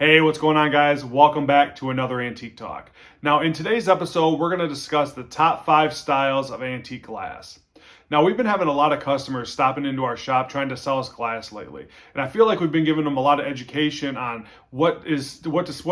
Hey, what's going on, guys? Welcome back to another Antique Talk. Now, in today's episode, we're going to discuss the top 5 styles of antique glass. Now, we've been having a lot of customers stopping into our shop trying to sell us glass lately, and I feel like we've been giving them a lot of education on what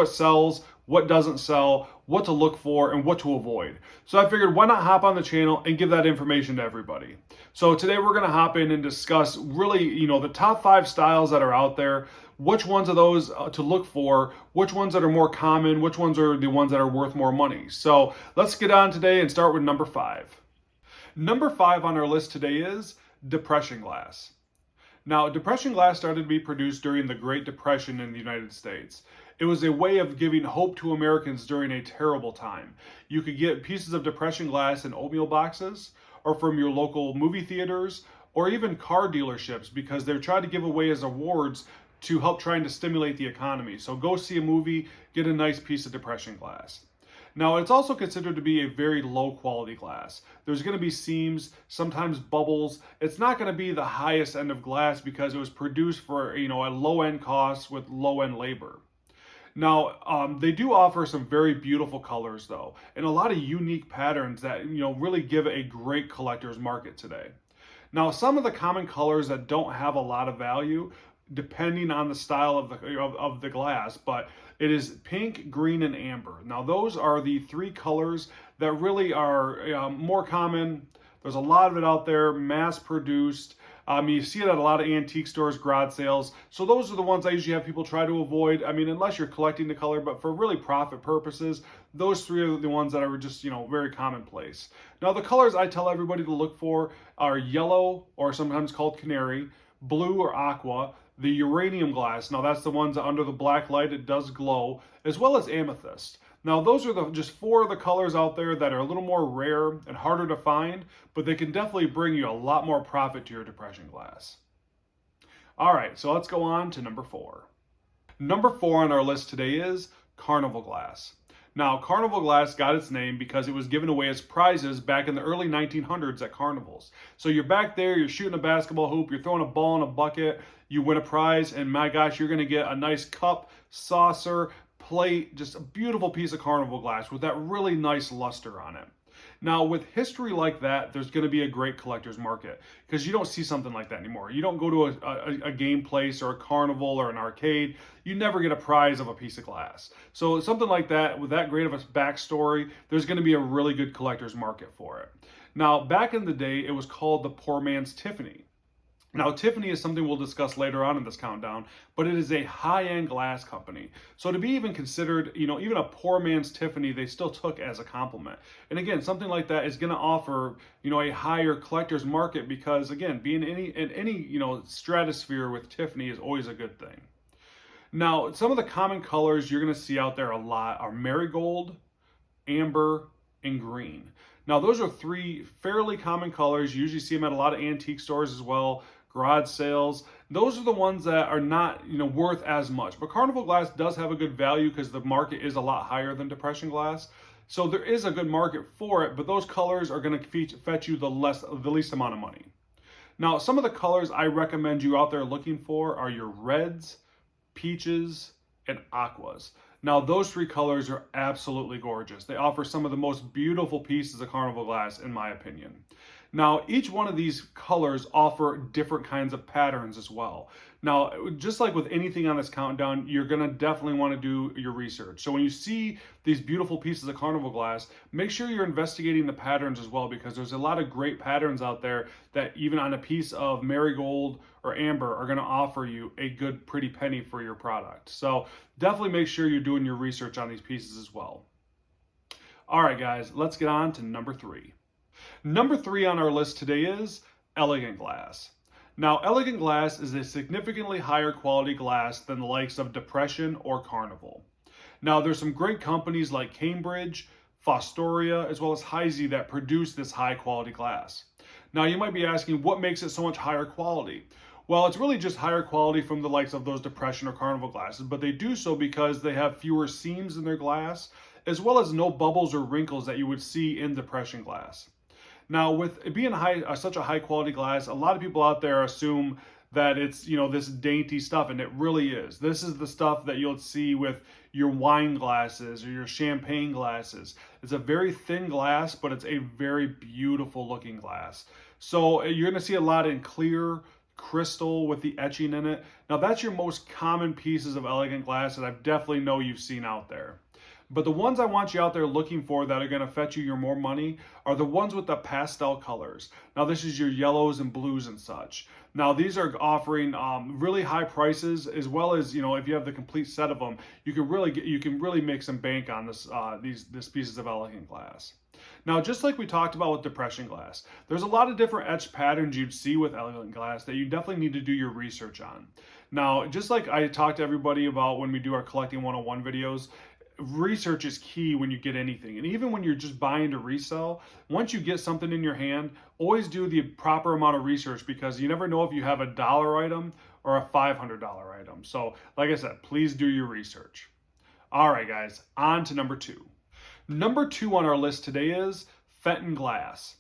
sells, what doesn't sell, what to look for, and what to avoid. So I figured, why not hop on the channel and give that information to everybody? So today we're going to hop in and discuss really, the top 5 styles that are out there. Which ones of those to look for, which ones that are more common, which ones are the ones that are worth more money. So let's get on today and start with number 5. Number 5 on our list today is depression glass. Now, depression glass started to be produced during the Great Depression in the United States. It was a way of giving hope to Americans during a terrible time. You could get pieces of depression glass in oatmeal boxes, or from your local movie theaters, or even car dealerships, because they're trying to give away as awards to help trying to stimulate the economy. So go see a movie, get a nice piece of depression glass. Now, it's also considered to be a very low quality glass. There's going to be seams, sometimes bubbles. It's not going to be the highest end of glass because it was produced for, a low end cost with low end labor. Now, they do offer some very beautiful colors though, and a lot of unique patterns that, really give a great collector's market today. Now, some of the common colors that don't have a lot of value, depending on the style of the glass, but it is pink, green, and amber. Now, those are the 3 colors that really are more common. There's a lot of it out there, mass produced. You see it at a lot of antique stores, garage sales. So those are the ones I usually have people try to avoid. Unless you're collecting the color, but for really profit purposes, those 3 are the ones that are just, very commonplace. Now, the colors I tell everybody to look for are yellow, or sometimes called canary, blue or aqua, the uranium glass. Now, that's the ones that under the black light, it does glow, as well as amethyst. Now, those are just 4 of the colors out there that are a little more rare and harder to find, but they can definitely bring you a lot more profit to your depression glass. All right, so let's go on to number 4. Number 4 on our list today is Carnival Glass. Now, Carnival Glass got its name because it was given away as prizes back in the early 1900s at carnivals. So you're back there, you're shooting a basketball hoop, you're throwing a ball in a bucket, you win a prize, and my gosh, you're going to get a nice cup, saucer, plate, just a beautiful piece of Carnival Glass with that really nice luster on it. Now, with history like that, there's going to be a great collector's market because you don't see something like that anymore. You don't go to a game place or a carnival or an arcade. You never get a prize of a piece of glass. So something like that, with that great of a backstory, there's going to be a really good collector's market for it. Now, back in the day, it was called the poor man's Tiffany. Now, Tiffany is something we'll discuss later on in this countdown, but it is a high-end glass company. So to be even considered, even a poor man's Tiffany, they still took as a compliment. And again, something like that is going to offer, a higher collector's market because, again, being in any stratosphere with Tiffany is always a good thing. Now, some of the common colors you're going to see out there a lot are marigold, amber, and green. Now, those are 3 fairly common colors. You usually see them at a lot of antique stores as well, garage sales. Those are the ones that are not, worth as much. But Carnival Glass does have a good value because the market is a lot higher than depression glass. So there is a good market for it, but those colors are going to fetch you the least amount of money. Now, some of the colors I recommend you out there looking for are your reds, peaches, and aquas. Now, those 3 colors are absolutely gorgeous. They offer some of the most beautiful pieces of Carnival Glass, in my opinion. Now, each one of these colors offer different kinds of patterns as well. Now, just like with anything on this countdown, you're going to definitely want to do your research. So when you see these beautiful pieces of Carnival Glass, make sure you're investigating the patterns as well, because there's a lot of great patterns out there that even on a piece of marigold or amber are going to offer you a good pretty penny for your product. So definitely make sure you're doing your research on these pieces as well. All right, guys, let's get on to number 3. Number 3 on our list today is elegant glass. Now, elegant glass is a significantly higher quality glass than the likes of depression or carnival. Now, there's some great companies like Cambridge, Fostoria, as well as Heisey that produce this high quality glass. Now, you might be asking, what makes it so much higher quality? Well, it's really just higher quality from the likes of those depression or carnival glasses, but they do so because they have fewer seams in their glass, as well as no bubbles or wrinkles that you would see in depression glass. Now, with it being such a high quality glass, a lot of people out there assume that it's, you know, this dainty stuff, and it really is. This is the stuff that you'll see with your wine glasses or your champagne glasses. It's a very thin glass, but it's a very beautiful looking glass. So you're going to see a lot in clear, crystal with the etching in it. Now that's your most common pieces of elegant glass that I definitely know you've seen out there. But the ones I want you out there looking for that are going to fetch you your more money are the ones with the pastel colors. Now this is your yellows and blues and such. Now these are offering really high prices, as well as, you know, if you have the complete set of them, you can really make some bank on this these pieces of elegant glass. Now, just like we talked about with depression glass, there's a lot of different etched patterns you'd see with elegant glass that you definitely need to do your research on. Now, just like I talked to everybody about when we do our Collecting 101 videos, research is key when you get anything. And even when you're just buying to resell, once you get something in your hand, always do the proper amount of research, because you never know if you have a $1 item or a $500 item. So like I said, please do your research. All right, guys, on to number 2. Number 2 on our list today is Fenton Glass.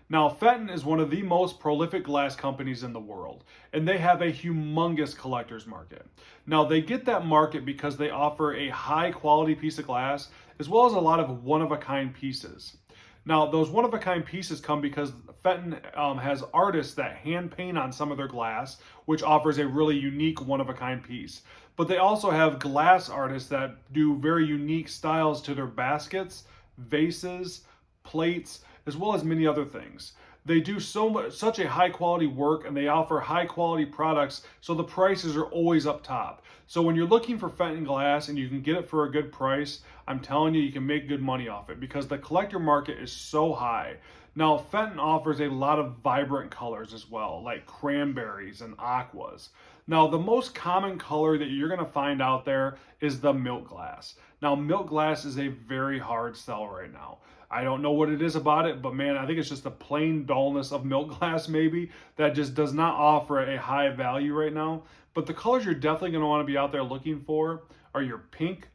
Now, Fenton is one of the most prolific glass companies in the world, and they have a humongous collector's market. Now, they get that market because they offer a high quality piece of glass, as well as a lot of one-of-a-kind pieces. Now, those one-of-a-kind pieces come because Fenton has artists that hand paint on some of their glass, which offers a really unique one-of-a-kind piece. But they also have glass artists that do very unique styles to their baskets, vases, plates, as well as many other things. They do such a high quality work, and they offer high quality products, so the prices are always up top. So when you're looking for Fenton glass and you can get it for a good price, I'm telling you, you can make good money off it, because the collector market is so high. Now, Fenton offers a lot of vibrant colors as well, like cranberries and aquas. Now, the most common color that you're going to find out there is the milk glass. Now, milk glass is a very hard sell right now. I don't know what it is about it, but man, I think it's just the plain dullness of milk glass maybe that just does not offer a high value right now. But the colors you're definitely going to want to be out there looking for are your pink,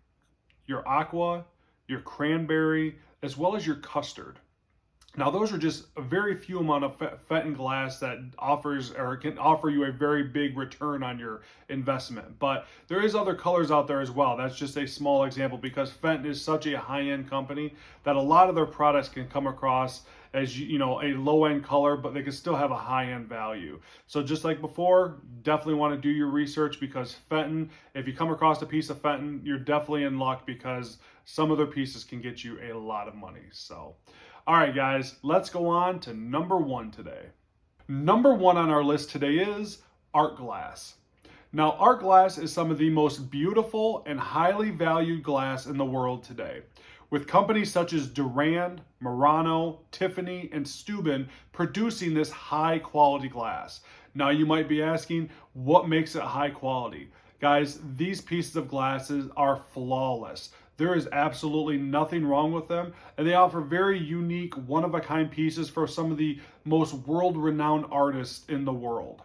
your aqua, your cranberry, as well as your custard. Now, those are just a very few amount of Fenton glass that offers or can offer you a very big return on your investment. But there is other colors out there as well. That's just a small example, because Fenton is such a high-end company that a lot of their products can come across as, you know, a low-end color, but they can still have a high-end value. So just like before, definitely want to do your research, because Fenton, if you come across a piece of Fenton, you're definitely in luck, because some of their pieces can get you a lot of money. So, all right, guys, let's go on to number 1 today. Number 1 on our list today is art glass. Now, art glass is some of the most beautiful and highly valued glass in the world today, with companies such as Durand, Murano, Tiffany, and Steuben producing this high quality glass. Now, you might be asking, what makes it high quality? Guys, these pieces of glasses are flawless. There is absolutely nothing wrong with them, and they offer very unique, one-of-a-kind pieces for some of the most world-renowned artists in the world.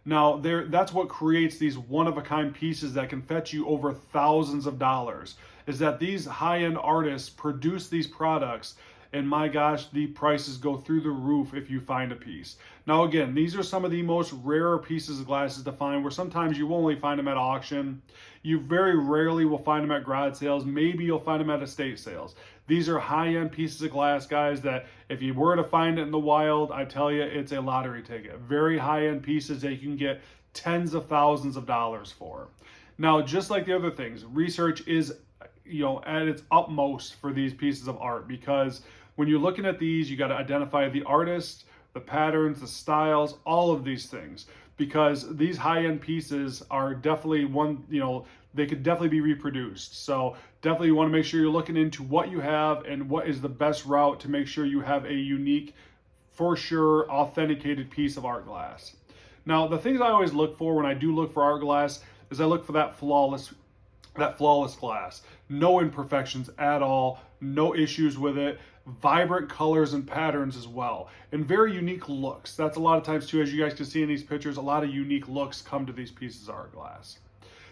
Now, that's what creates these one-of-a-kind pieces that can fetch you over thousands of dollars, is that these high-end artists produce these products, and my gosh, the prices go through the roof if you find a piece. Now, again, these are some of the most rarer pieces of glasses to find, where sometimes you will only find them at auction. You very rarely will find them at garage sales. Maybe you'll find them at estate sales. These are high-end pieces of glass, guys, that if you were to find it in the wild, I tell you, it's a lottery ticket. Very high-end pieces that you can get tens of thousands of dollars for. Now, just like the other things, research is, you know, at its utmost for these pieces of art, because when you're looking at these, you got to identify the artist, the patterns, the styles, all of these things, because these high-end pieces are definitely they could definitely be reproduced. So definitely you want to make sure you're looking into what you have and what is the best route to make sure you have a unique, for sure, authenticated piece of art glass. Now, the things I always look for when I do look for art glass is I look for that flawless glass. No imperfections at all, no issues with it, vibrant colors and patterns as well, and very unique looks. That's a lot of times too, as you guys can see in these pictures, a lot of unique looks come to these pieces of art glass.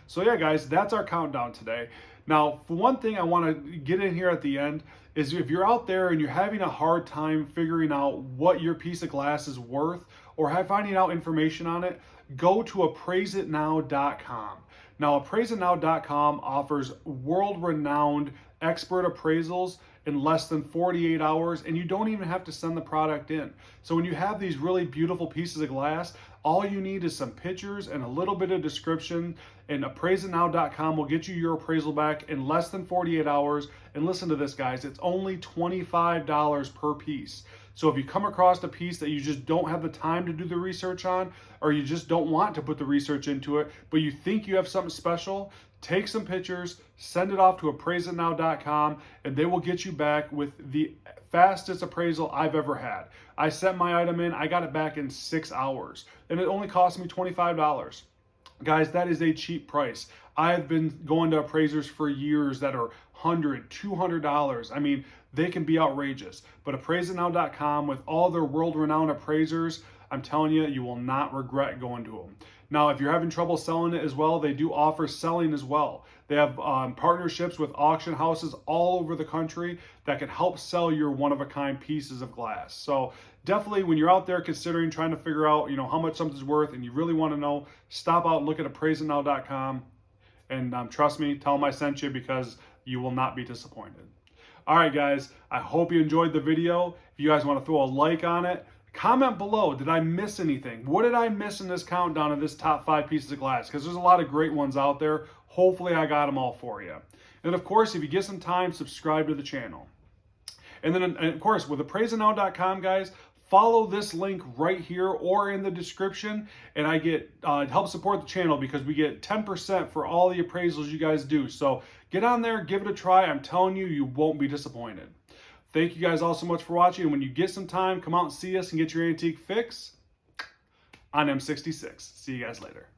So yeah, guys, that's our countdown today. Now, for one thing I want to get in here at the end is, if you're out there and you're having a hard time figuring out what your piece of glass is worth, or finding out information on it, go to appraiseitnow.com. Now, appraiseitnow.com offers world-renowned expert appraisals in less than 48 hours, and you don't even have to send the product in. So when you have these really beautiful pieces of glass, all you need is some pictures and a little bit of description, and appraiseitnow.com will get you your appraisal back in less than 48 hours. And listen to this, guys, it's only $25 per piece. So if you come across a piece that you just don't have the time to do the research on, or you just don't want to put the research into it, but you think you have something special, take some pictures, send it off to appraiseitnow.com, and they will get you back with the fastest appraisal I've ever had. I sent my item in, I got it back in 6 hours, and it only cost me $25. Guys, that is a cheap price. I've been going to appraisers for years that are $100, $200. I mean, they can be outrageous. But appraiseitnow.com, with all their world-renowned appraisers, I'm telling you, you will not regret going to them. Now, if you're having trouble selling it as well, they do offer selling as well. They have partnerships with auction houses all over the country that can help sell your one-of-a-kind pieces of glass. So definitely, when you're out there considering trying to figure out, how much something's worth, and you really want to know, stop out and look at appraiseitnow.com. And trust me, tell them I sent you, because you will not be disappointed. All right, guys, I hope you enjoyed the video. If you guys want to throw a like on it, comment below. Did I miss anything? What did I miss in this countdown of this top 5 pieces of glass? Because there's a lot of great ones out there. Hopefully, I got them all for you. And of course, if you get some time, subscribe to the channel. And then, of course, with appraiseiitnow.com, guys, follow this link right here or in the description, and I get help support the channel, because we get 10% for all the appraisals you guys do. So get on there, give it a try. I'm telling you, you won't be disappointed. Thank you guys all so much for watching. And when you get some time, come out and see us and get your antique fix on M66. See you guys later.